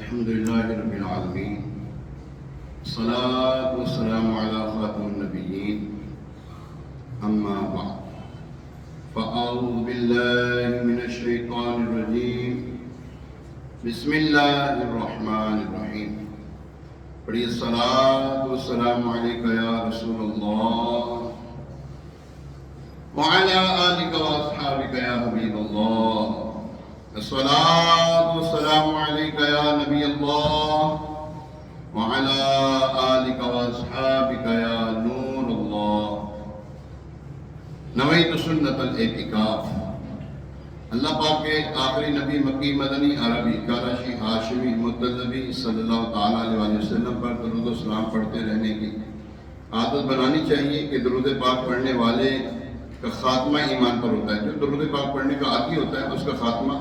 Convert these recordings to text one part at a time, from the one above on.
الحمد لله رب العالمين الصلاة والسلام على خاتم النبيين أما بعد فأعوذ بالله من الشيطان الرجيم بسم الله الرحمن الرحيم پڑھیے الصلاة والسلام عليك يا رسول الله وعلى آلك وأصحابك يا حبيب الله الصلاة والسلام عليك يا نبي الله وعلى آلك وأصحابك يا نور الله نويت سنة الاعتکاف اللہ پاک کے آخری نبی مکی مدنی عربی کارشی ہاشمی مطلبی صلی اللہ تعالیٰ علیہ وسلم پر درود و سلام پڑھتے رہنے کی عادت بنانی چاہیے کہ درود پاک پڑھنے والے کا خاتمہ ایمان پر ہوتا ہے. جو درود پاک پڑھنے کا عادی ہوتا ہے اس کا خاتمہ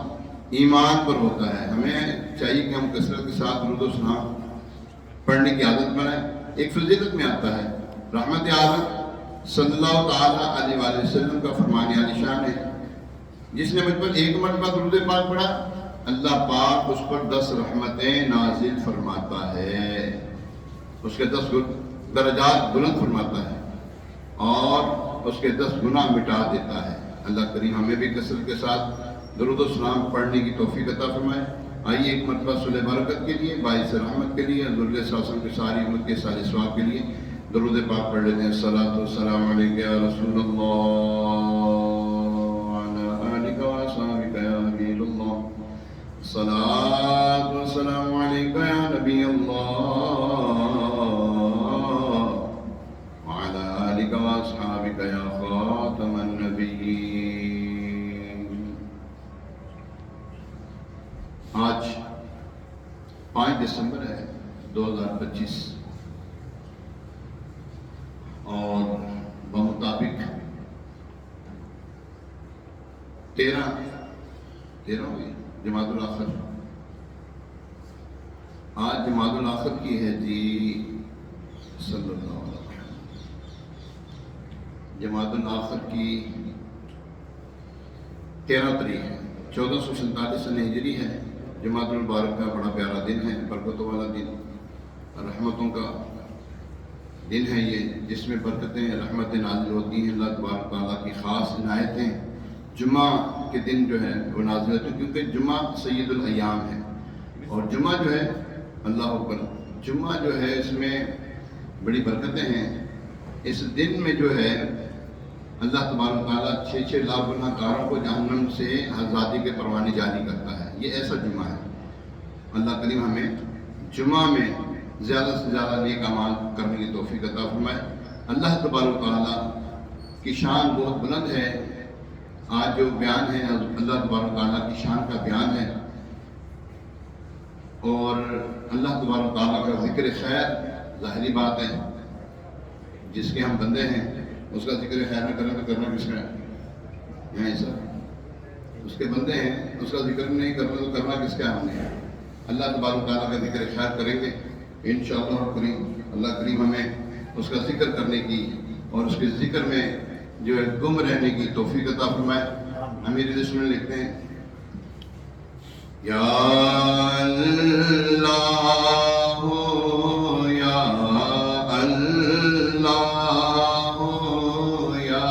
ایمان پر ہوتا ہے. ہمیں چاہیے کہ ہم کثرت کے ساتھ درود و سلام پڑھنے کی عادت بنائیں. ایک فضیلت میں آتا ہے رحمت عالم صلی اللہ تعالیٰ علیہ وسلم کا فرمان عالی شان ہے جس نے مجھ پر ایک مرتبہ درود پاک پڑھا اللہ پاک اس پر 10 رحمتیں نازل فرماتا ہے, اس کے 10 درجات بلند فرماتا ہے اور اس کے 10 گناہ مٹا دیتا ہے. اللہ کریم ہمیں بھی کثرت کے ساتھ درود و سلام پڑھنے کی توفیق عطا فرمائے. آئیے ایک مرتبہ صلح برکت کے لیے, باعث رحمت کے لیے, حضور صلی اللہ علیہ وسلم کی ساری امت کے سارے ثواب کے لیے درود پاک پڑھ لیتے ہیں. الصلاۃ والسلام علیک یا رسول اللہ وعلی آلک وصحبک یا حبیب اللہ. الصلاۃ والسلام علیک یا نبی اللہ وعلی آلک وصحبک یا خاتم النبیین. آج 5 دسمبر ہے 2025 اور بمطابق 13 ہوئی جماعت الاخر. آج جماعت الاخر کی ہے جی صلی اللہ علیہ وسلم. جماعت الاخر کی 13 تاریخ ہے, 1447 سن ہجری ہے. جماعت المبارک کا بڑا پیارا دن ہے, برکتوں والا دن, رحمتوں کا دن ہے یہ, جس میں برکتیں رحمتیں نازل ہوتی ہیں. اللہ تبارک تعالیٰ کی خاص عنایتیں جمعہ کے دن جو ہے وہ نازل ہوتی ہیں, کیونکہ جمعہ سید الایام ہے اور جمعہ جو ہے اللہ اکبر, جمعہ جو ہے اس میں بڑی برکتیں ہیں. اس دن میں جو ہے اللہ تبارک تعالیٰ 6 لاکھ گناہ کاروں کو جہنم سے آزادی کے پروانے جاری کرتا ہے. یہ ایسا جمعہ ہے. اللہ کریم ہمیں جمعہ میں زیادہ سے زیادہ نیک اعمال کرنے کی توفیق عطا فرمائے. اللہ تبارک تعالیٰ کی شان بہت بلند ہے. آج جو بیان ہے اللہ تبارک تعالیٰ کی شان کا بیان ہے اور اللہ تبارک تعالیٰ کا ذکر خیر ظاہری بات ہے, جس کے ہم بندے ہیں اس کا ذکر خیر نہ کریں تو کرنا کس کا ہے؟ ایسا اس کے بندے ہیں, اس کا ذکر نہیں کرنا تو کرنا کس کا ہم نے. اللہ تبارک تعالیٰ کا ذکر خیر کریں گے انشاءاللہ کریم. اللہ کریم ہمیں اس کا ذکر کرنے کی اور اس کے ذکر میں جو ہے گم رہنے کی توفیق عطا فرمائے. امیر رسول لکھتے ہیں یا اللہ یا اللہ یا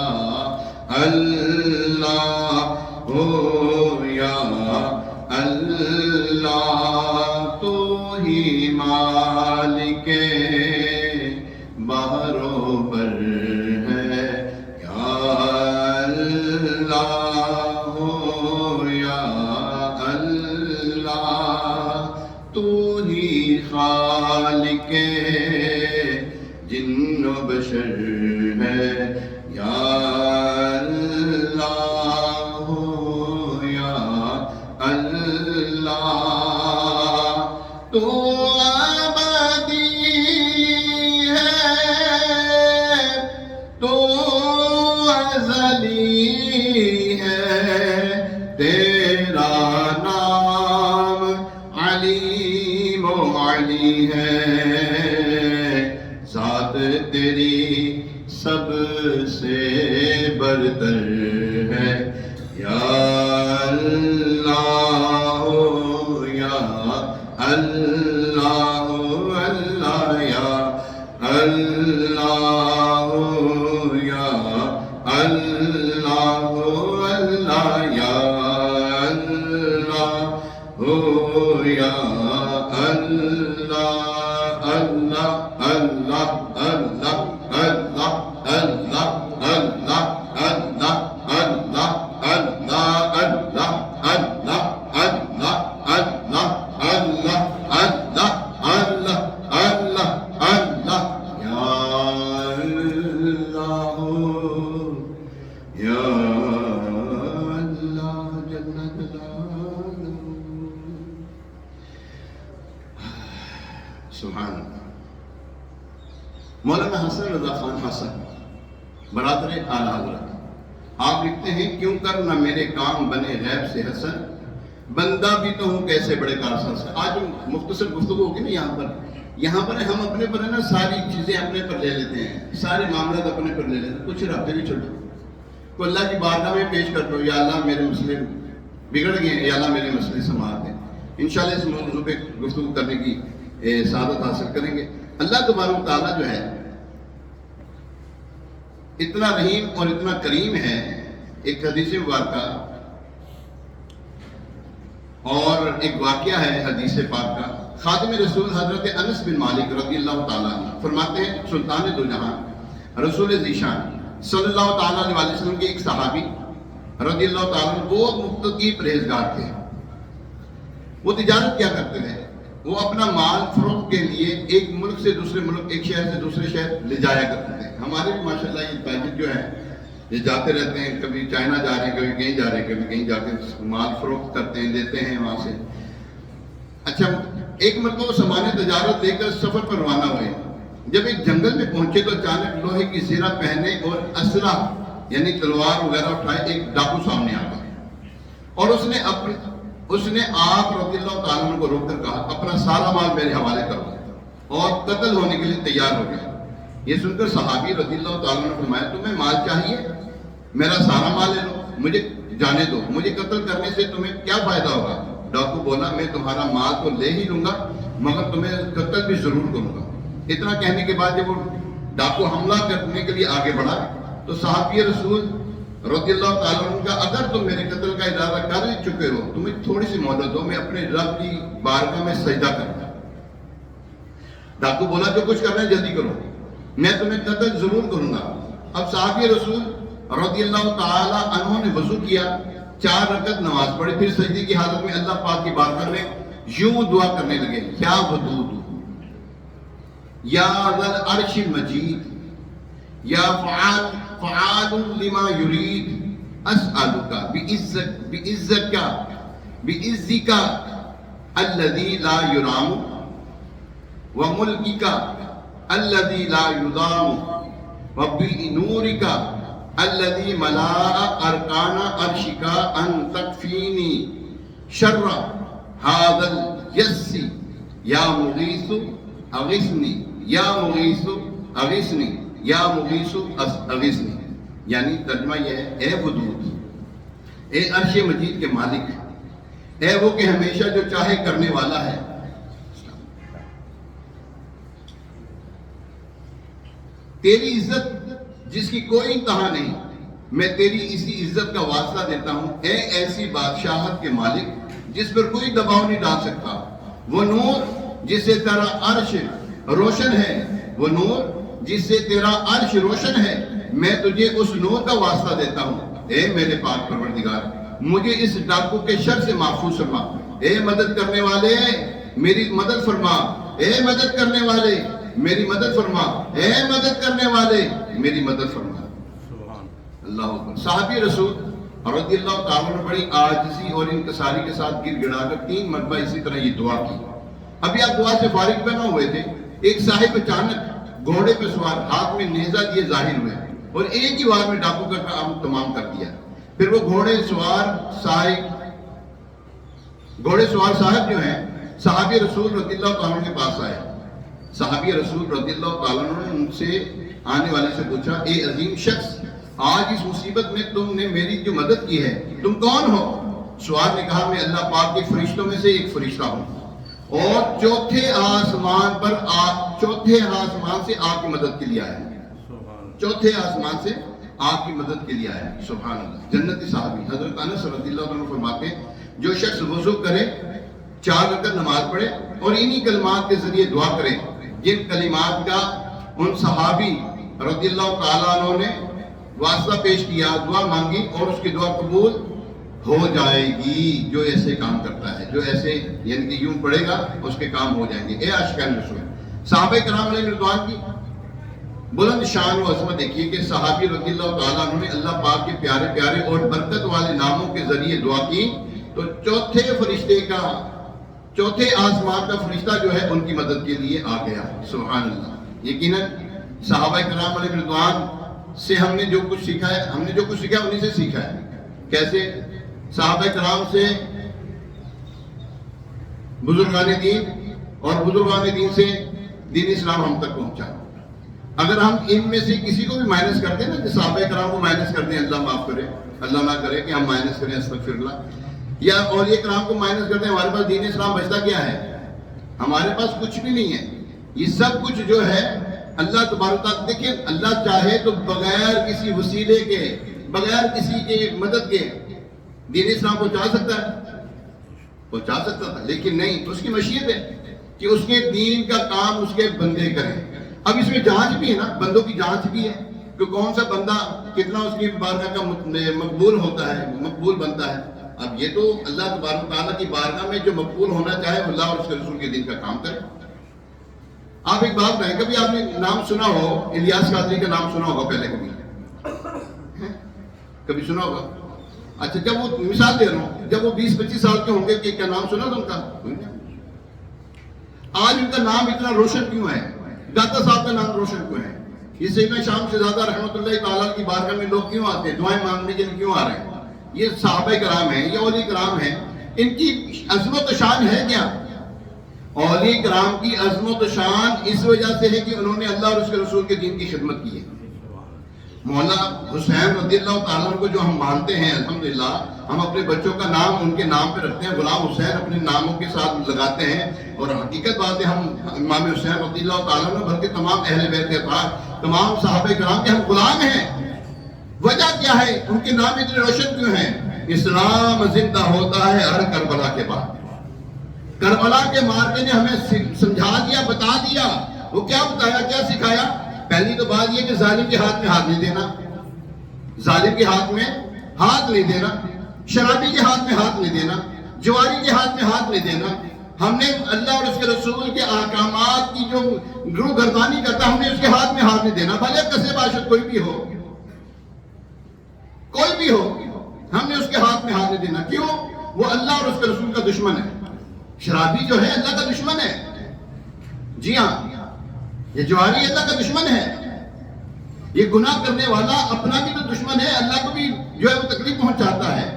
اللہ یا اللہ تو ہی مالک بحر و بر ہے. یا اللہ یا اللہ تو ہی خالق جن و بشر ہے. یا اللہ یا اللہ تو ابدی ہے, تو ازلی ہے, تیرا نام علیم و علی ہے, ذات تیری سب سے برتر ہے. یا اللہ یا اللہ اللہ یا اللہ یا اللہ اللہ یا اللہ یا اللہ اللہ اللہ اللہ اللہ اللہ اللہ اللہ اللہ اللہ اللہ اللہ اللہ اللہ اللہ اللہ اللہ اللہ اللہ یا اللہ یا اللہ جل جلالہ سبحان اللہ۔ مولانا حسن رضا خان حسن برادر اعلیٰ حضرت آپ لکھتے ہیں کیوں کر نہ میرے کام بنے غیب سے حسن، بندہ بھی تو ہوں کیسے بڑے کارساز سے۔ آج مختصر گفتگو ہوگی نا یہاں پر ہم اپنے پر ہے نا ساری چیزیں اپنے پر لے لیتے ہیں، سارے معاملات اپنے پر لے لیتے ہیں، کچھ رابطے بھی چھوڑو کو اللہ کی بارگاہ میں پیش کر دو، یا اللہ میرے مسئلے بگڑ گئے ہیں، یا اللہ میرے مسئلے سنوار دیں۔ انشاءاللہ اس موضوع پہ گفتگو کرنے کی سعادت حاصل کریں گے۔ اللہ تبارک و تعالیٰ جو ہے اتنا رحیم اور اتنا کریم ہے۔ ایک حدیث مبارکہ اور ایک واقعہ ہے حدیث پاک کا، خادم رسول حضرت انس بن مالک رضی اللہ تعالیٰ عنہ فرماتے ہیں سلطان دو جہاں رسول ذیشان صلی اللہ تعالیٰ علیہ وسلم کے ایک صحابی رضی اللہ تعالیٰ عنہ بہت متقی پرہیزگار تھے۔ وہ تجارت کیا کرتے تھے، وہ اپنا مال فروخت کے لیے ایک ملک سے دوسرے ملک، ایک شہر سے دوسرے شہر لے جایا کرتے تھے۔ ہمارے بھی ماشاءاللہ یہ تاجر جو ہیں یہ جاتے رہتے ہیں، کبھی چائنا جا رہے ہیں، کبھی کہیں جا رہے ہیں، کبھی کہیں جا کے مال فروخت کرتے ہیں، لیتے ہیں وہاں سے۔ اچھا ایک مرتبہ سامان تجارت لے کر سفر پر روانہ ہوئے، جب ایک جنگل میں پہنچے تو اچانک لوہے کی زرہ پہنے اور اسلحہ یعنی تلوار وغیرہ اٹھائے ایک ڈاکو سامنے آ گیا، اور اس نے آپ رضی اللہ تعالیٰ عنہ کو روک کر کہا اپنا سارا مال میرے حوالے کرو، اور قتل ہونے کے لیے تیار ہو گیا۔ یہ سن کر صحابی رضی اللہ تعالیٰ عنہ نے فرمایا تمہیں مال چاہیے، میرا سارا مال لے لو، مجھے جانے دو، مجھے قتل کرنے سے تمہیں کیا فائدہ ہوگا؟ ڈاکو بولا میں تمہارا مال تو لے ہی لوں گا مگر تمہیں قتل بھی ضرور کروں گا۔ اتنا کہنے کے بعد جب وہ ڈاکو حملہ کرنے کے لیے آگے بڑھا تو صحابی رسول رضی اللہ تعالیٰ عنہ کا اگر تم میرے قتل کا ارادہ کر چکے ہو تمہیں تھوڑی سی مہلت دو، میں اپنے رب کی بارگاہ میں سجدہ کرتا۔ ڈاکو بولا جو کچھ کرنا ہے جلدی کرو، میں تمہیں قتل ضرور کروں گا۔ اب صحابی رسول رضی اللہ تعالیٰ عنہ نے وضو کیا، 4 رکعت نماز پڑھی، پھر سجدے کی حالت میں اللہ پاک کی بارگاہ میں یوں دعا کرنے لگے یا ودود یا ذل عرش مجید یا فعال لما یرید اسألک بعزک الذی لا یرام وملکک الذی لا یضام وبنورک الذی ملاء ارکان عرشک ان تکفینی شر هذا اليس یا مغیث اغثنی یا مغیث اغثنی یا مغیث اغثنی۔ یعنی ترجمہ یہ ہے اے ودود، اے عرش مجید کے مالک، اے وہ کہ ہمیشہ جو چاہے کرنے والا ہے، تیری عزت جس کی کوئی انتہا نہیں، میں تیری اسی عزت کا واسطہ دیتا ہوں، اے ایسی بادشاہت کے مالک جس پر کوئی دباؤ نہیں ڈال سکتا، وہ نور جس سے تیرا عرش روشن ہے، وہ نور جس سے تیرا عرش روشن ہے، میں تجھے اس نور کا واسطہ دیتا ہوں، اے میرے پاک پروردگار مجھے اس ڈاکو کے شر سے محفوظ فرما، اے مدد کرنے والے میری مدد فرما، اے مدد کرنے والے میری مدد فرما، اے مدد کرنے والے میری مدد فرما۔ اللہ اکبر۔ صحابی رسول رضی اللہ تعالیٰ نے بڑی عاجزی اور انکساری کے ساتھ گر گڑا کر 3 مرتبہ اسی طرح یہ دعا کی۔ ابھی آپ دعا سے فارغ پہ نہ ہوئے تھے، ایک صاحب اچانک گھوڑے پہ سوار ہاتھ میں نیزہ لیے ظاہر ہوئے اور ایک ہی وار میں ڈاکو کا کام تمام کر دیا۔ پھر وہ گھوڑے سوار صاحب جو ہیں صحابی رسول رضی اللہ تعالیٰ کے پاس آئے۔ صحابی رسول رضی اللہ تعالیٰ نے ان سے آنے والے سے پوچھا اے عظیم شخص، آج اس مصیبت میں تم نے میری جو مدد کی ہے تم کون ہو؟ سوار نے کہا میں اللہ پاک کے فرشتوں میں سے ایک فرشتہ ہوں چوتھے آسمان سے آپ کی مدد کے لیے آئے ہیں، چوتھے آسمان سے آپ کی مدد کے لیے آئے ہیں۔ سبحان اللہ۔ جنتی صحابی حضرت انس رضی اللہ عنہ فرماتے ہیں جو شخص وضو کرے، 4 رکعت نماز پڑھے اور انہی کلمات کے ذریعے دعا کرے جن کلمات کا ان صحابی رضی اللہ تعالیٰ عنہ نے واسطہ پیش کیا، دعا مانگی اور اس کی دعا قبول ہو جائے گی۔ جو ایسے کام کرتا ہے، جو ایسے یعنی کہ یوں پڑھے گا اس کے کام ہو جائیں گے۔ اے عاشقان رسول، صحابہ کرام علیہ رضوان کی بلند شان و عظمت دیکھیے کہ صحابی رضی اللہ تعالیٰ عنہ نے اللہ پاک کے پیارے پیارے اور برکت والے ناموں کے ذریعے دعا کی تو چوتھے آسمان کا فرشتہ جو ہے ان کی مدد کے لیے آ گیا۔ سبحان اللہ۔ یقیناً صحابہ کرام علیہ رضوان سے ہم نے جو کچھ سیکھا ہے انہی سے سیکھا ہے۔ کیسے؟ صحابہ کرام سے بزرگان دین اور بزرگان دین سے دین اسلام ہم تک پہنچا۔ اگر ہم ان میں سے کسی کو بھی مائنس کرتے ہیں نا، صحابہ کرام کو مائنس کرتے ہیں، اللہ معاف کرے، اللہ نہ کرے کہ ہم مائنس کریں، استغفر اللہ، یا اولیاء کرام کو مائنس کرتے ہیں، ہمارے پاس دین اسلام بچتا کیا ہے؟ ہمارے پاس کچھ بھی نہیں ہے۔ یہ سب کچھ جو ہے اللہ تبارک تعالیٰ، دیکھیں اللہ چاہے تو بغیر کسی وسیلے کے، بغیر کسی کے مدد کے دین اسلام پہنچا سکتا تھا، لیکن نہیں، اس کی مشیت ہے کہ اس کے دین کا کام اس کے بندے کریں۔ اب اس میں جانچ بھی ہے نا، بندوں کی جانچ بھی ہے کہ کون سا بندہ کتنا اس کی بارگاہ کا مقبول ہوتا ہے، مقبول بنتا ہے۔ اب یہ تو اللہ تبارک تعالیٰ کی بارگاہ میں جو مقبول ہونا چاہے اللہ اور اس کے رسول کے دین کا کام کرے۔ آپ ایک بات کہیں، کبھی آپ نے نام سنا ہو الیاس قادری کا؟ نام سنا ہوگا پہلے، کبھی سنا ہوگا؟ اچھا، جب وہ مثال دے رہا ہوں، جب وہ 20-25 سال کے ہوں گے کہ کیا نام سنا تھا ان کا؟ آج ان کا نام اتنا روشن کیوں ہے؟ داتا صاحب کا نام روشن کیوں ہے؟ یہ سیدنا شام شہزادہ رحمۃ اللہ تعالیٰ کی بارگاہ میں لوگ کیوں آتے ہیں؟ دعائیں مانگنے کے لیے کیوں آ رہے ہیں؟ یہ صحابہ کرام ہیں، یہ اولیاء کرام ہیں، ان کی عظمت و شان ہے کیا؟ اولیاء کرام کی عظمت و شان اس وجہ سے ہے کہ انہوں نے اللہ اور اس کے رسول کے دین کی خدمت کی ہے۔ مولانا حسین رضی اللہ تعالیٰ عنہ کو جو ہم مانتے ہیں، الحمدللہ ہم اپنے بچوں کا نام ان کے نام پہ رکھتے ہیں، غلام حسین اپنے ناموں کے ساتھ لگاتے ہیں، اور حقیقت بات ہے ہم امام حسین رضی اللہ تعالیٰ عنہ بلکہ تمام اہل بیت کے افراد، تمام صحابہ کرام کے ہم غلام ہیں۔ وجہ کیا ہے؟ ان کے نام اتنے روشن کیوں ہیں؟ اسلام زندہ ہوتا ہے ہر کربلا کے بعد۔ کربلا کے مارکے نے ہمیں سمجھا دیا، بتا دیا۔ وہ کیا بتایا، کیا سکھایا؟ پہلی تو بات یہ کہ ظالم کے ہاتھ میں ہاتھ نہیں دینا، ظالم کے ہاتھ میں ہاتھ نہیں دینا، شرابی کے ہاتھ میں ہاتھ نہیں دینا، جواری کے ہاتھ میں ہاتھ نہیں دینا۔ ہم نے اللہ اور اس کے رسول کے احکامات کی جو روح گردانی کرتا، ہم نے اس کے ہاتھ میں ہاتھ نہیں دینا، بھلے کسے باشد کوئی بھی ہو، ہم نے اس کے ہاتھ میں ہاتھ نہیں دینا۔ کیوں؟ وہ اللہ اور اس کے رسول کا دشمن ہے۔ شرابی جو ہے اللہ کا دشمن ہے، جی ہاں، یہ جواری اللہ کا دشمن ہے۔ یہ گناہ کرنے والا اپنا بھی تو دشمن ہے، اللہ کو بھی جو ہے وہ تکلیف پہنچاتا ہے۔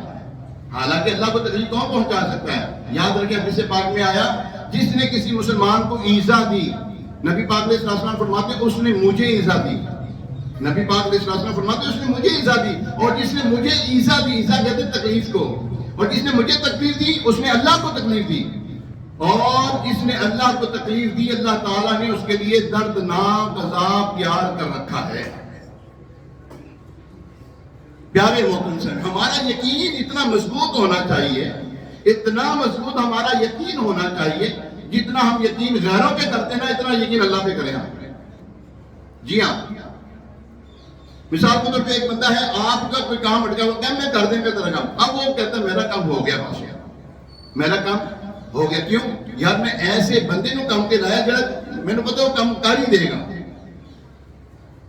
حالانکہ اللہ کو تکلیف کون پہنچا سکتا ہے؟ یاد رکھیں، حدیث پاک میں آیا، جس نے کسی مسلمان کو ایذا دی، نبی پاک علیہ السلام فرماتے ہیں اس نے مجھے ایذا دی۔ نبی پاک علیہ السلام فرماتے ہیں اس نے مجھے ایذا دی، اور جس نے مجھے ایذا دی، ایذا کہتے ہیں تکلیف کو، اور جس نے مجھے تکلیف دی اس نے اللہ کو تکلیف دی، اور جس نے اللہ کو تکلیف دی اللہ تعالیٰ نے اس کے لیے دردناک عذاب تیار کر رکھا ہے۔ پیارے محترم سے ہمارا یقین اتنا مضبوط ہونا چاہیے، اتنا مضبوط ہمارا یقین ہونا چاہیے، جتنا ہم یقین غیروں پہ کرتے ہیں نا، اتنا یقین اللہ پہ کریں ہم۔ جی ہاں، مثال کے طور پہ ایک بندہ ہے، آپ کا کوئی کام اٹکا ہوا، میں کر دیں گا تیرا کام، اب وہ کہتا ہے میرا کام ہو گیا، میرا کام ہو گیا۔ کیوں؟ یار میں ایسے بندے نو کام کے لایا جڑا میں نے پتا وہ کام کر ہی دے گا۔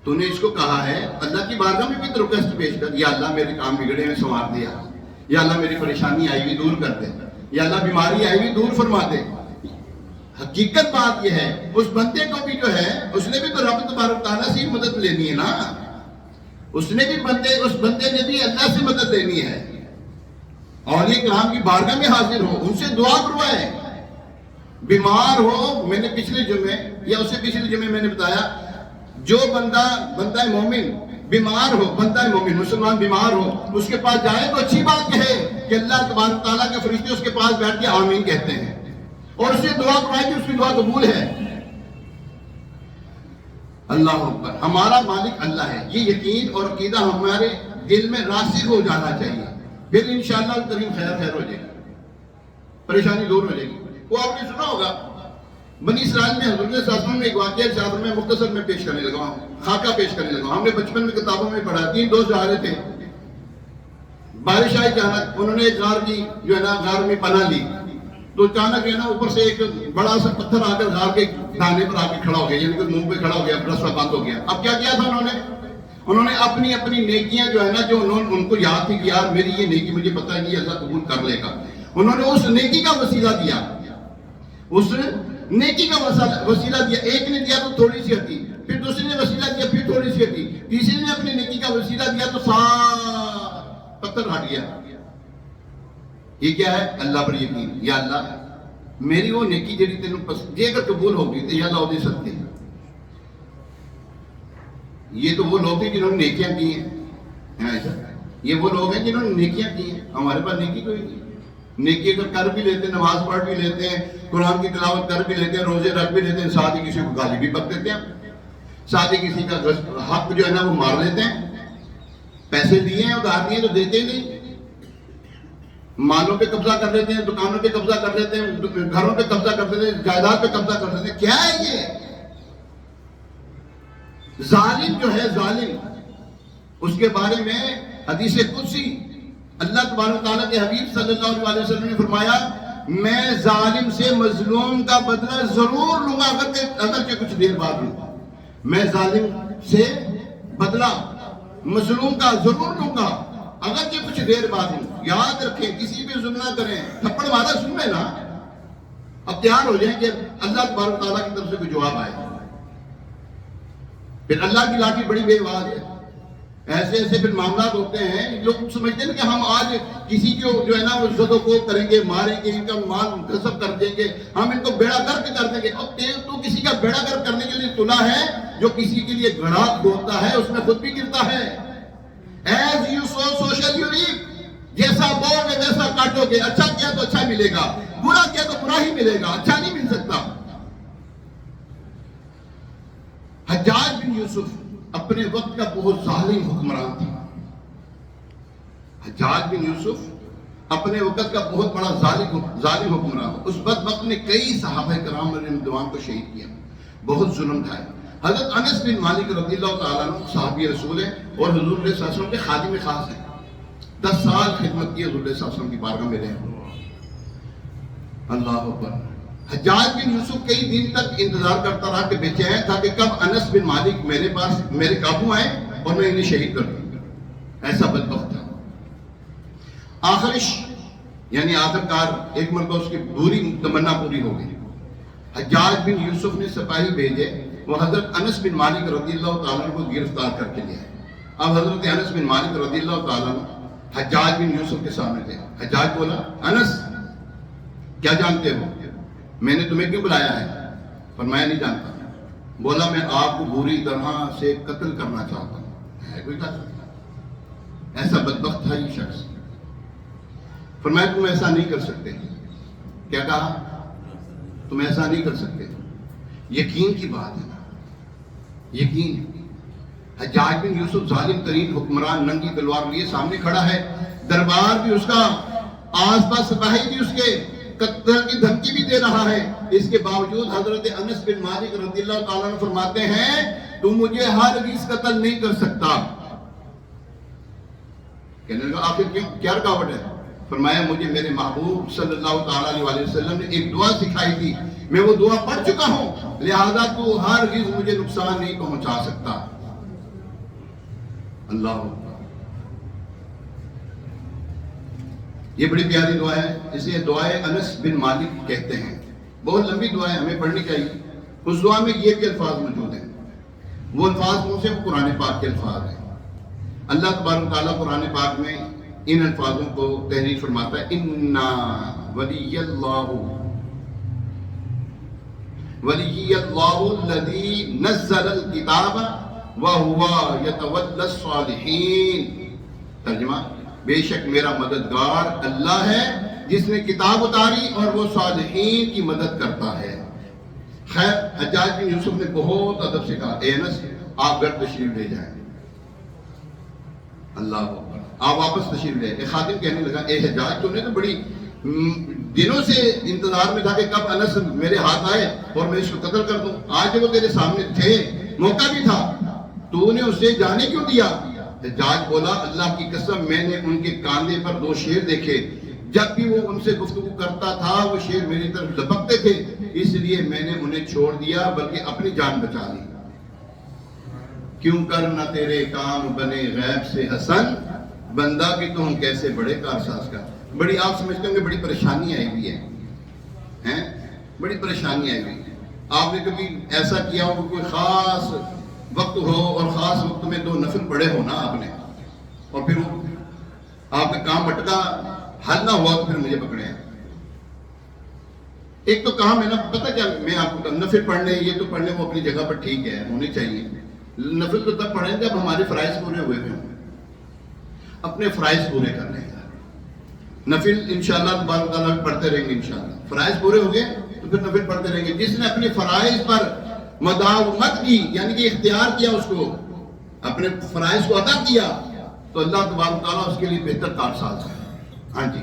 تو نے اس کو کہا ہے اللہ کی بارگاہ میں بھی تو ریکویسٹ پیش کر، یا اللہ میرے کام بگڑے میں سنوار دیا، یا اللہ میری پریشانی آئی ہوئی دور کر دے، یا اللہ بیماری آئی ہوئی دور فرما دے۔ حقیقت بات یہ ہے اس بندے کو بھی جو ہے اس نے بھی تو رب تبارک تعالیٰ سے مدد لینی ہے نا، اس بندے نے بھی اللہ سے مدد لینی ہے، اور یہ کرام کی بارگاہ میں حاضر ہو، ان سے دعا کروائے۔ بیمار ہو، میں نے پچھلے جمعے یا اسے پچھلے جمعے میں نے بتایا، جو بندہ مومن بیمار ہو، بندہ مومن مسلمان بیمار ہو، اس کے پاس جائے تو اچھی بات کہے کہ اللہ تبارک تعالیٰ کے فرشتے اس کے پاس بیٹھ کے آمین کہتے ہیں، اور اسے دعا کرائے کہ اس کی دعا قبول ہے. اللہ اکبر. ہمارا مالک اللہ ہے، یہ یقین اور عقیدہ ہمارے دل میں راسخ ہو جانا چاہیے. پھر انشاءاللہ کریم خیر ہو جائے گی، پریشانی دور ہو جائے گی. وہ آپ نے سنا ہوگا بنی اسرائیل میں حضور صلی اللہ علیہ وسلم میں ایک واقعہ شاید میں مختصر میں پیش کرنے لگا ہوں، خاکہ پیش کرنے لگا ہوں. ہم نے بچپن میں کتابوں میں پڑھا. 3 دوست جا رہے تھے، بارش آئی اچانک. انہوں نے ایک غار کی جو ہے نا غار میں پناہ لی، تو اچانک جو ہے نا اوپر سے ایک بڑا سا پتھر آ کر غار کے دانے پر آ کے کھڑا ہو گیا، یعنی کہ منہ پہ کھڑا ہو گیا، رسوا بند ہو گیا. اب کیا کیا تھا انہوں نے اپنی اپنی نیکیاں جو ہے نا جو ان کو یاد تھی کہ یار میری یہ نیکی مجھے پتہ ہے کہ یہ اللہ قبول کر لے گا، انہوں نے اس نیکی کا وسیلہ دیا. اس نیکی کا وسیلہ دیا. ایک نے دیا تو تھوڑی سی ہٹی، پھر دوسرے نے وسیلہ دیا پھر تھوڑی سی ہٹی، تیسرے نے اپنی نیکی کا وسیلہ دیا تو سارا پتھر ہٹ گیا. یہ کیا ہے؟ اللہ پر یقین. یا اللہ میری وہ نیکی جیڑی تینوں پسند جے اگر قبول ہوگی تو یا اللہ وہ دے سکتے ہیں. یہ تو وہ لوگ ہیں جنہوں نے نیکیاں کی ہیں. ایسا یہ وہ لوگ ہیں جنہوں نے نیکیاں کی ہیں. ہمارے پاس نیکی کوئی نہیں. نیکی اگر کر بھی لیتے ہیں، نماز پڑھ بھی لیتے ہیں، قرآن کی تلاوت کر بھی لیتے ہیں، روزے رکھ بھی لیتے ہیں، ساتھ ہی کسی کو گالی بھی بک دیتے ہیں، ساتھ ہی کسی کا حق جو ہے نا وہ مار لیتے ہیں. پیسے دیے ہیں ادھار دیے تو دیتے ہی نہیں. مالوں پہ قبضہ کر لیتے ہیں، دکانوں پہ قبضہ کر لیتے ہیں، گھروں پہ قبضہ کر لیتے ہیں، جائیداد پہ قبضہ کر لیتے ہیں. کیا ہے یہ؟ ظالم جو ہے ظالم، اس کے بارے میں حدیث قدسی اللہ تبارک و تعالیٰ کے حبیب صلی اللہ علیہ وسلم نے فرمایا میں ظالم سے مظلوم کا بدلہ ضرور لوں گا اگر کہ کچھ دیر بعد لوں گا. میں ظالم سے بدلہ مظلوم کا ضرور لوں گا اگر کہ کچھ دیر بعد لوں. یاد رکھیں کسی بھی ظلم نہ کریں. تھپڑ مارا سن میں نا، اب تیار ہو جائیں کہ اللہ تبارک و تعالیٰ کی طرف سے کوئی جواب آئے. پھر اللہ کی لاٹھی بڑی بے آواز ہے. ایسے ایسے پھر معاملات ہوتے ہیں. لوگ سمجھتے ہیں کہ ہم آج کسی کو جو ہے نا وہ زد و کوب کریں گے، ماریں گے، ان کا مال غصب کر دیں گے، ہم ان کو بیڑا گرک کر دیں گے. اب تو کسی کا بیڑا گرک کرنے کے لیے تلا ہے جو کسی کے لیے گھڑا کھودتا ہے اس میں خود بھی گرتا ہے. As you sow so shall you reap. جیسا بو گے ویسا کاٹو گے. اچھا کیا تو اچھا ملے گا، برا کیا تو برا ہی ملے گا، اچھا نہیں مل سکتا. حجاج بن یوسف اپنے وقت کا بہت ظالم حکمران تھا. حجاج بن یوسف اپنے وقت کا بہت بڑا ظالم حکمران. اس بدبخت نے کئی صحابہ کرام رضوان کو شہید کیا، بہت ظلم ڈھائے. حضرت انس بن مالک رضی اللہ تعالیٰ عنہ صحابی رسول ہیں اور حضور صلی اللہ علیہ وسلم کے خادم خاص ہیں. 10 سال خدمت کی حضور صلی اللہ علیہ وسلم کی بارگاہ میں رہے. اللہ اکبر. حجاج بن یوسف کئی دن تک انتظار کرتا رہا کہ بے چین تھا کہ کب انس بن مالک میرے پاس میرے قابو آئے اور میں انہیں شہید کر دوں. ایسا بدبخت تھا. یعنی آخرکار ایک مرتبہ اس کی بری تمنا پوری ہو گئی. حجاج بن یوسف نے سپاہی بھیجے، وہ حضرت انس بن مالک رضی اللہ تعالیٰ کو گرفتار کر کے لیا. اب حضرت انس بن مالک رضی اللہ تعالیٰ حجاج بن یوسف کے سامنے تھے. حجاج بولا انس کیا جانتے ہو، میں نے تمہیں کیوں بلایا ہے؟ فرمایا نہیں جانتا. بولا میں آپ کو بری طرح سے قتل کرنا چاہتا ہوں. ہے کوئی قتل؟ ایسا بدبخت تھا یہ شخص. فرمایا تم ایسا نہیں کر سکتے. کیا کہا؟ تم ایسا نہیں کر سکتے. یقین کی بات ہے نا، یقین. حجاج بن یوسف ظالم ترین حکمران ننگی تلوار لیے سامنے کھڑا ہے. دربار بھی اس کا، آس پاس سپاہی بھی اس کے قتل کی دھمکی بھی دے رہا ہے. اس کے باوجود حضرت انس بن مالک رضی اللہ تعالیٰ عنہ فرماتے ہیں تو مجھے ہرگز قتل نہیں کر سکتا. کہنے لگا آخر کیا رکاوٹ ہے؟ فرمایا مجھے میرے محبوب صلی اللہ تعالیٰ علیہ وسلم نے ایک دعا سکھائی تھی، میں وہ دعا پڑھ چکا ہوں، لہذا تو ہرگز مجھے نقصان نہیں پہنچا سکتا. اللہ اکبر. یہ بڑی پیاری دعا ہے، اسے دعائے انس بن مالک کہتے ہیں. بہت لمبی دعا ہے، ہمیں پڑھنی چاہیے. اس دعا میں یہ بھی الفاظ موجود ہیں. وہ الفاظ کون سے؟ قرآن پاک کے الفاظ ہیں. اللہ تبارک و تعالیٰ قرآن پاک میں ان الفاظوں کو تحریر فرماتا ہے اِنَّا وَلِيَّ اللَّهُ الَّذِي نَزَّلَ الْكِتَابَ وَهُوَ يَتَوَلَّى الصَّالِحِينَ. ترجمہ، بے شک میرا مددگار اللہ ہے جس نے کتاب اتاری اور وہ صالحین کی مدد کرتا ہے۔ خیر حجاج بن یوسف نے بہت ادب سے کہا اے انس آپ گھر تشریف لے جائیں۔ اللہ اکبر، آپ واپس تشریف لے۔ ایک خادم کہنے لگا اے حجاج تو نے تو بڑی دنوں سے انتظار میں تھا کہ کب انس میرے ہاتھ آئے اور میں اس کو قتل کر دوں، آج وہ تیرے سامنے تھے، موقع بھی تھا، تو نے اسے جانے کیوں دیا؟ حجاج بولا اللہ کی قسم میں نے ان کے کاندھے پر 2 شیر دیکھے، جب بھی وہ ان سے گفتگو کرتا تھا وہ شیر میری طرف لپکتے تھے، اس لیے میں نے انہیں چھوڑ دیا بلکہ اپنی جان بچا لی۔ کیوں کر نہ تیرے کام بنے غیب سے حسن، بندہ کی تم کیسے بڑے کارساز کا۔ بڑی آپ سمجھتے ہوں کہ بڑی پریشانی آئی ہوئی ہے، بڑی پریشانی آئی ہوئی ہے۔ آپ نے کبھی ایسا کیا ہو کہ کوئی خاص وقت ہو اور خاص وقت میں 2 نفل پڑھے ہو نا آپ نے، اور پھر آپ کا کام اٹکا حل نہ ہوا تو پھر مجھے پکڑے ہیں۔ ایک تو کام ہے نا، پتہ کیا میں آپ کو نفل پڑھنے یہ تو پڑھنے وہ اپنی جگہ پر ٹھیک ہے، ہونی چاہیے، نفل تو تب پڑھیں جب ہمارے فرائض پورے ہوئے ہیں، اپنے فرائض پورے کر لیں گے۔ نفل انشاءاللہ تبارک تعالیٰ پڑھتے رہیں گے، انشاءاللہ فرائض پورے ہو گئے تو پھر نفل پڑھتے رہیں گے۔ جس نے اپنے فرائض پر مداومت کی یعنی کہ اختیار کیا، اس کو اپنے فرائض کو ادا کیا، تو اللہ تبارک تعالیٰ اس کے لیے بہتر کارساز ہے۔ ہاں جی،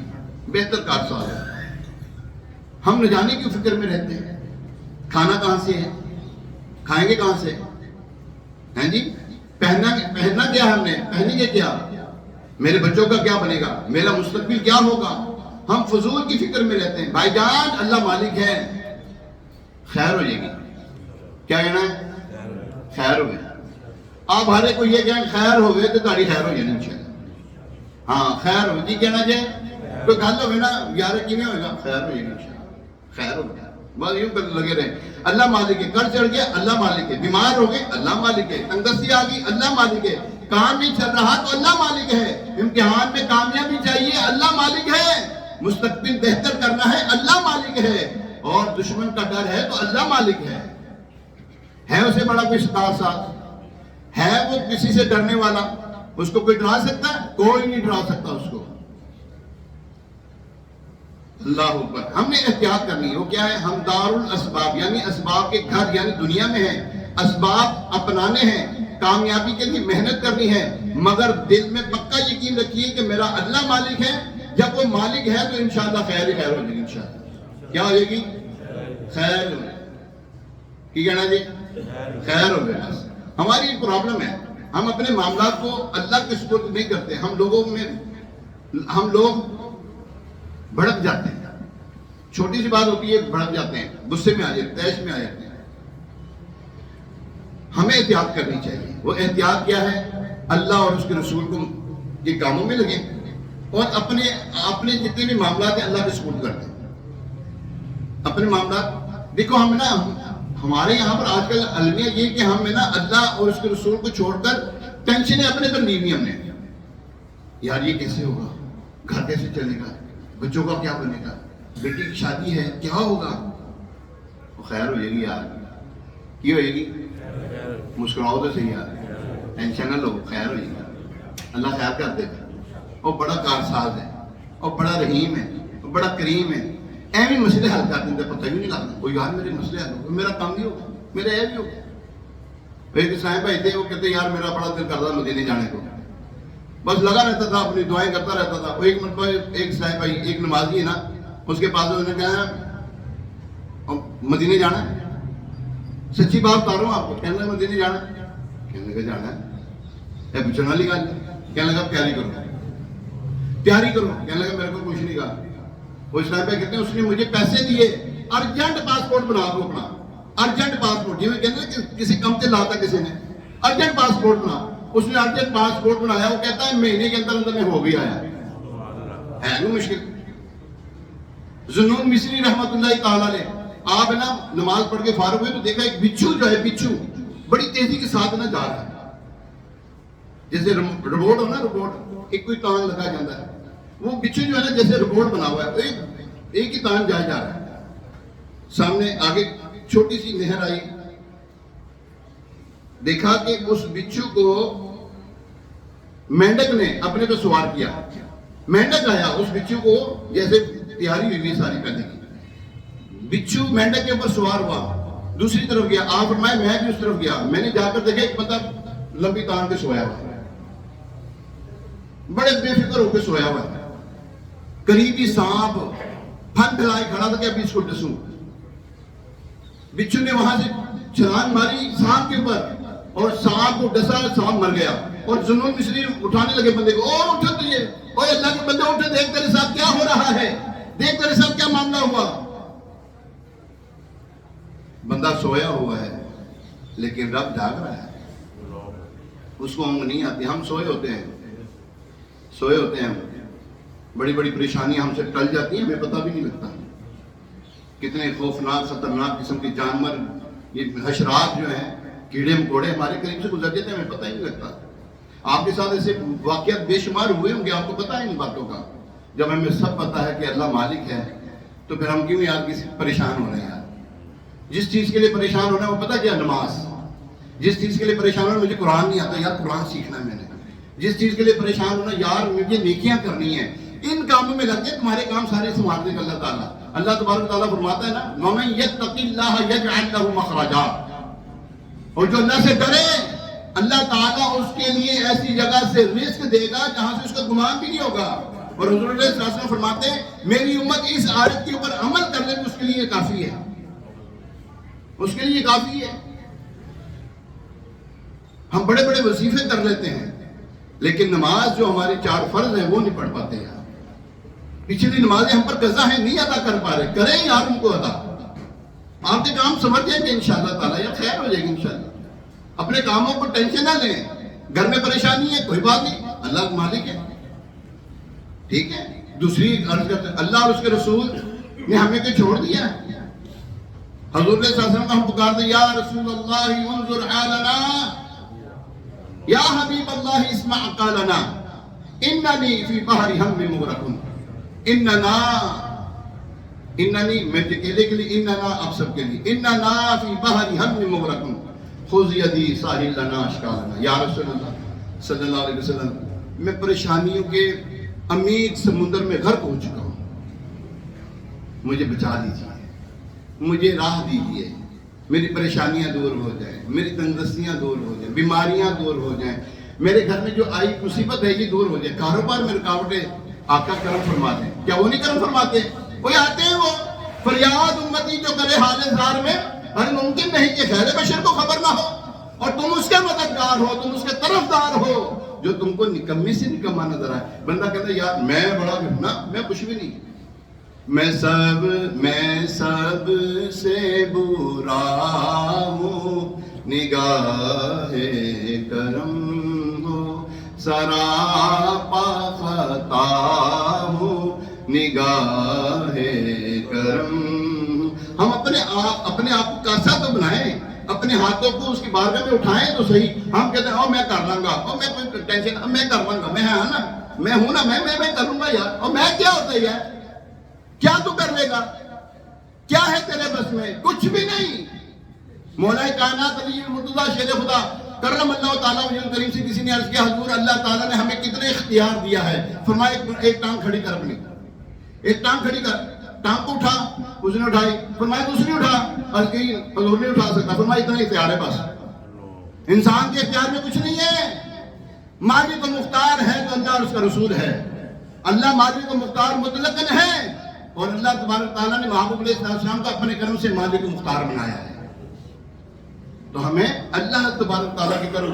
بہتر کارساز ہے۔ ہم نہ جانے کی فکر میں رہتے ہیں، کھانا کہاں سے ہے، کھائیں گے کہاں سے، ہیں جی، پہننا کیا ہم نے، پہنیں گے کیا، میرے بچوں کا کیا بنے گا، میرا مستقبل کیا ہوگا، ہم فضول کی فکر میں رہتے ہیں۔ بھائی جان اللہ مالک ہے، خیر ہو جائے گی، کیا کہنا ہے، خیر ہو گئے۔ آپ ہر ایک کو یہ کہیں خیر ہو گئے تو تاری خیر ہو جائے انشاءاللہ، ہاں خیر ہو جی کہنا جائے، کوئی گل ہوگی نا یار کی نہیں ہوگا، خیر ہو جائے گا انشاءاللہ، خیر ہو گیا، بس یوں لگے رہے۔ اللہ مالک ہے، قرض چڑھ گیا اللہ مالک ہے، بیمار ہو گئے اللہ مالک ہے، تنگدستی آ گئی اللہ مالک ہے، کام نہیں چل رہا تو اللہ مالک ہے، امتحان میں کامیابی چاہیے اللہ مالک ہے، مستقبل بہتر کرنا ہے اللہ مالک ہے، اور دشمن کا ڈر ہے تو اللہ مالک ہے اسے بڑا کوئی ساتھ ہے، وہ کسی سے ڈرنے والا، اس کو کوئی ڈرا سکتا ہے، کوئی نہیں ڈرا سکتا اس کو۔ اللہ اکبر، ہم نے احتیاط کرنی ہے، وہ کیا ہے، ہم دار الاسباب یعنی اسباب کے گھر یعنی دنیا میں ہیں، اسباب اپنانے ہیں، کامیابی کے لیے محنت کرنی ہے، مگر دل میں پکا یقین رکھیے کہ میرا اللہ مالک ہے، جب وہ مالک ہے تو انشاءاللہ خیر ہی خیر ہو جائے گی، انشاءاللہ کیا ہو جائے گی، خیر ہو جائے گی، کی کہنا جی، خیر ہو جائے گی۔ ہماری ایک پرابلم ہے، ہم اپنے معاملات کو اللہ کے سپرد نہیں کرتے، ہم لوگ بھڑک جاتے ہیں، چھوٹی سی بات ہوتی ہے بھڑک جاتے ہیں، غصے میں آ جاتے ہیں، تیش میں آ جاتے ہیں۔ ہمیں احتیاط کرنی چاہیے، وہ احتیاط کیا ہے، اللہ اور اس کے رسول کو یہ کاموں میں لگے اور اپنے جتنے بھی معاملات ہیں اللہ کے سپرد کرتے ہیں، اپنے معاملات۔ دیکھو ہم نا ہمارے یہاں پر آج کل المیہ یہ کہ ہم نا اللہ اور اس کے رسول کو چھوڑ کر ٹینشنیں اپنے پر لی ہوئی ہم نے، یار یہ کیسے ہوگا، گھر کیسے چلے گا، بچوں کا کیا بنے گا، بیٹی کی شادی ہے کیا ہوگا، خیر ہو جائے گی یار، کی ہو جائے گی، مسکراؤ تو صحیح یار، ٹینشن نہ لو، خیر ہو جائے گی، اللہ خیر کر دے گا، اور بڑا کارساز ہے، اور بڑا رحیم ہے، اور بڑا کریم ہے، ایویں مسئلے حل کر دیں پتہ ہی نہیں لگتا، کوئی یار میرے مسئلے حل ہو، میرا کام بھی ہوگا، میرا یہ بھی ہوگا۔ ایک صاحب بھائی تھے، وہ کہتے یار میرا بڑا دل کرتا مدینے جانے کو، بس لگا رہتا تھا اپنی دعائیں کرتا رہتا تھا۔ ایک مرتبہ ایک صاحب بھائی ایک نمازی ہے نا، اس کے پاس انہوں نے کہا مدینے جانا ہے، سچی بات بتا رہا ہوں آپ کو، کہنے لگا مدینے جانا ہے، کہنے لگا جانا ہے، پوچھنا والی گل، کہنے لگا تیاری کرو تیاری کرو، کہنے لگا میرے کو کچھ نہیں کہا۔ وہ صاحب بھائی کہتے ہیں اس نے مجھے پیسے دیے، ارجنٹ پاسپورٹ بنا دو اپنا، ارجنٹ پاسپورٹ، جی میں کہتے ہیں کہ کسی کم سے لاتا کسی نے، ارجنٹ پاسپورٹ بنا، اس نے ارجنٹ پاسپورٹ بنایا، وہ کہتا ہے مہینے کے اندر میں ہو بھی آیا ہے نا مشکل۔ ذنون مصری رحمت اللہ تعالیٰ نے آپ ہے نا نماز پڑھ کے فارغ ہوئے تو دیکھا ایک بچھو جو ہے، بچھو بڑی تیزی کے ساتھ نا جا رہا ہے، جیسے روبوٹ ہو نا، روبوٹ ایک کوئی تان لگا جاتا ہے، وہ بچھو جو ہے نا جیسے روبوٹ بنا ہوا ہے، ایک ہی تان جا رہا ہے۔ سامنے آگے چھوٹی سی نہر آئی، دیکھا کہ اس بچھو کو مینڈک نے اپنے پہ سوار کیا، مینڈک آیا اس بچھو کو جیسے تیاری ہوئی ہوئی ساری پہلے کی. بچھو مینڈک کے اوپر سوار ہوا, دوسری طرف گیا, آپ فرمائے میں بھی اس طرف گیا, میں نے جا کر دیکھا ایک بندہ لمبی تان کے سویا ہوا ہے, بڑے بے فکر ہو کے سویا ہوا ہے. قریبی سانپ پھن پھیلائے کھڑا تھا کہ ابھی اس کو ڈسوں. بچھو نے وہاں سے چھلانگ ماری سانپ کے اوپر اور سانپ کو ڈسا, سانپ مر گیا. اور ذوالنون مصری اٹھانے لگے بندے کو, اور اٹھو تجھے, اوے اللہ کے بندے اٹھے, دیکھ تیرے ساتھ کیا ہو رہا ہے, دیکھ تیرے ساتھ کیا معاملہ ہوا. بندہ سویا ہوا ہے لیکن رب جاگ رہا ہے, اس کو اونگ نہیں آتی. ہم سوئے ہوتے ہیں, بڑی بڑی پریشانیاں ہم سے ٹل جاتی ہیں, ہمیں پتہ بھی نہیں لگتا. کتنے خوفناک خطرناک قسم کے جانور, یہ حشرات جو ہیں, کیڑے مکوڑے ہمارے قریب سے گزر جاتے ہیں, ہمیں پتہ ہی نہیں لگتا. آپ کے ساتھ ایسے واقعات بے شمار ہوئے ہوں گے, آپ کو پتہ ہے ان باتوں کا. جب ہمیں سب پتہ ہے کہ اللہ مالک ہے تو پھر ہم کیوں یار کسی پریشان ہو رہے ہیں. یار جس چیز کے لیے پریشان ہونا ہے وہ پتہ کیا, نماز. جس چیز کے لیے پریشان ہونا, مجھے قرآن نہیں آتا, یار قرآن سیکھنا ہے میں نے. جس چیز کے لیے پریشان ہونا, یار مجھے نیکیاں کرنی ہیں. ان کاموں میں لگ جائے, تمہارے کام سارے سنوار دے گا اللہ تعالیٰ. اللہ تبارک تعالیٰ فرماتا ہے نا, وَمَن يَتَّقِ اللَّهَ يَجْعَلْ لَهُ مَخْرَجًا, اور جو اللہ سے ڈرے اللہ تعالیٰ اس کے لیے ایسی جگہ سے رزق دے گا جہاں سے اس کا گمان بھی نہیں ہوگا. اور حضور صلی اللہ علیہ وسلم فرماتے ہیں میری امت اس آیت کے اوپر عمل کر لے تو اس کے لیے کافی ہے, اس کے لیے کافی ہے. ہم بڑے بڑے وظیفے کر لیتے ہیں لیکن نماز جو ہمارے 4 فرض ہیں وہ نہیں پڑھ پاتے ہیں. پچھلی نمازیں ہم پر قضا ہیں, نہیں ادا کر پا رہے, کریں یار ان کو ادا. آپ کے کام سمجھ جائیں گے انشاءاللہ تعالیٰ, یا خیر ہو جائے گی انشاءاللہ. اپنے کاموں کو ٹینشن نہ لیں, گھر میں پریشانی ہے کوئی بات نہیں, اللہ مالک ہے, ٹھیک ہے. دوسری عرض کرتے ہیں, اللہ اور اس کے رسول نے ہمیں کوئی چھوڑ دیا ہے. حضور صلی اللہ علیہ وسلم کو ہم پکارتے, یا رسول اللہ انظر حالنا, یا حبیب اللہ اسمع قالنا, اننی فی بحر ہم مغرق. اننی میں اکیلے کے لیے, اننا آپ سب کے لیے, اننا فی بحر ہم مغرق, خذ یدی ساحل لنا اشکالنا. یا رسول اللہ صلی اللہ علیہ وسلم, میں پریشانیوں کے عمیق سمندر میں غرق ہو چکا ہوں, مجھے بچا دیجیے, مجھے راہ دیجیے, میری پریشانیاں دور ہو جائیں, میری تندرستیاں دور ہو جائیں, بیماریاں دور ہو جائیں, میرے گھر میں جو آئی مصیبت ہے یہ دور ہو جائے, کاروبار میں رکاوٹیں آقا کرم فرماتے ہیں. کیا وہ نہیں کرم فرماتے؟ کوئی آتے ہیں وہ فریاد امتی جو کرے حال زار میں, ارے ممکن نہیں کہ خیر بشر کو خبر نہ ہو اور تم اس کے مددگار ہو, تم اس کے طرفدار ہو جو تم کو نکمی سے نکما نظر آئے. بندہ کہتا ہے یار میں بڑا نا, میں کچھ بھی نہیں, میں سب سے برا ہوں, نگاہ کرم ہو سراپا خطا ہوں, نگاہ کرم. ہم اپنے آپ کو کیسا تو بنائیں, اپنے ہاتھوں کو اس کی بارگاہ میں اٹھائیں تو صحیح. ہم کہتے ہیں میں کر لوں گا, اور میں کوئی ٹینشن, میں کر لوں گا, میں ہوں نا, میں کر لوں گا یار. اور میں کیا ہوتا ہے یار, کیا تو کر لے گا, کیا ہے تیرے بس میں, کچھ بھی نہیں. مولا کائنات علی المرتضیٰ شیر خدا کرم اللہ تعالیٰ وجہ کریم سے کسی نے عرض کیا, حضور اللہ تعالیٰ نے ہمیں کتنے اختیار دیا ہے. فرمایا ایک ٹانگ کھڑی کر, اپنی ایک ٹانگ کھڑی کر, ٹانگ کو اٹھا, اس نے اٹھائی. فرمایا دوسری اٹھا, عرض کی حضور نہیں اٹھا سکتا. فرمایا اتنا اختیار ہے بس, انسان کے اختیار میں کچھ نہیں ہے. مالک و مختار ہے تو اللہ اور اس کا رسول ہے. اللہ مالک و مختار مطلقاً ہے, اور اللہ تبارک تعالیٰ نے محبوب علیہ السلام کو اپنے کرم سے مالک و مختار بنایا ہے. تو ہمیں اللہ تبارک تعالیٰ کی طرف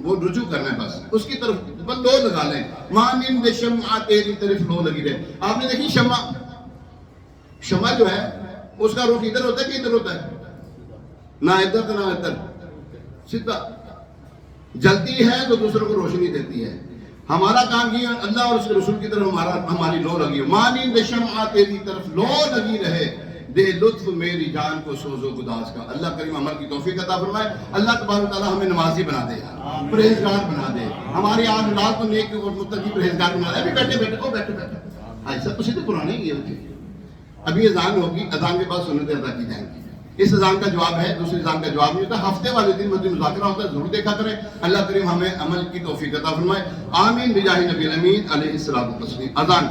وہ رجوع کرنا ہے, بس اس کی طرف لو لگا لیں. مانند شمع تیری طرف لو لگی رہے. آپ نے دیکھی شمع جو ہے اس کا رخ ادھر ہوتا ہے کہ ادھر ہوتا ہے, نہ ادھر نہ ادھر, سیدھا جلتی ہے تو دوسروں کو روشنی دیتی ہے. ہمارا کام یہ اللہ اور اس کے رسول کی طرف ہماری لو لگی ہو. مانند شمع تیری طرف لو لگی رہے, دے لطف میری جان کو سوز و گداز کا. اللہ کریم عمل کی توفیق عطا فرمائے. اللہ تبارک تعالیٰ ہمیں نمازی بنا دے, پرہیزگار بنا دے, ہماری اولاد کو نیک اور متقی پرہیزگار بنا دے. ابھی بیٹھے ایسا تو سیدھے پرانے ہی ہے. ابھی اذان ہوگی, اذان کے بعد سنتیں ادا کی جائیں گی. اس اذان کا جواب ہے, دوسری اذان کا جواب نہیں ہوتا. ہفتے والے دن مجھے مذاکرہ ہوتا ہے, ضرور دیکھا کریں. اللہ کریم ہمیں عمل کی توفیق عطا فرمائے. آمین بجاہ نبی الامین علیہ الصلوۃ والتسلیم. اذان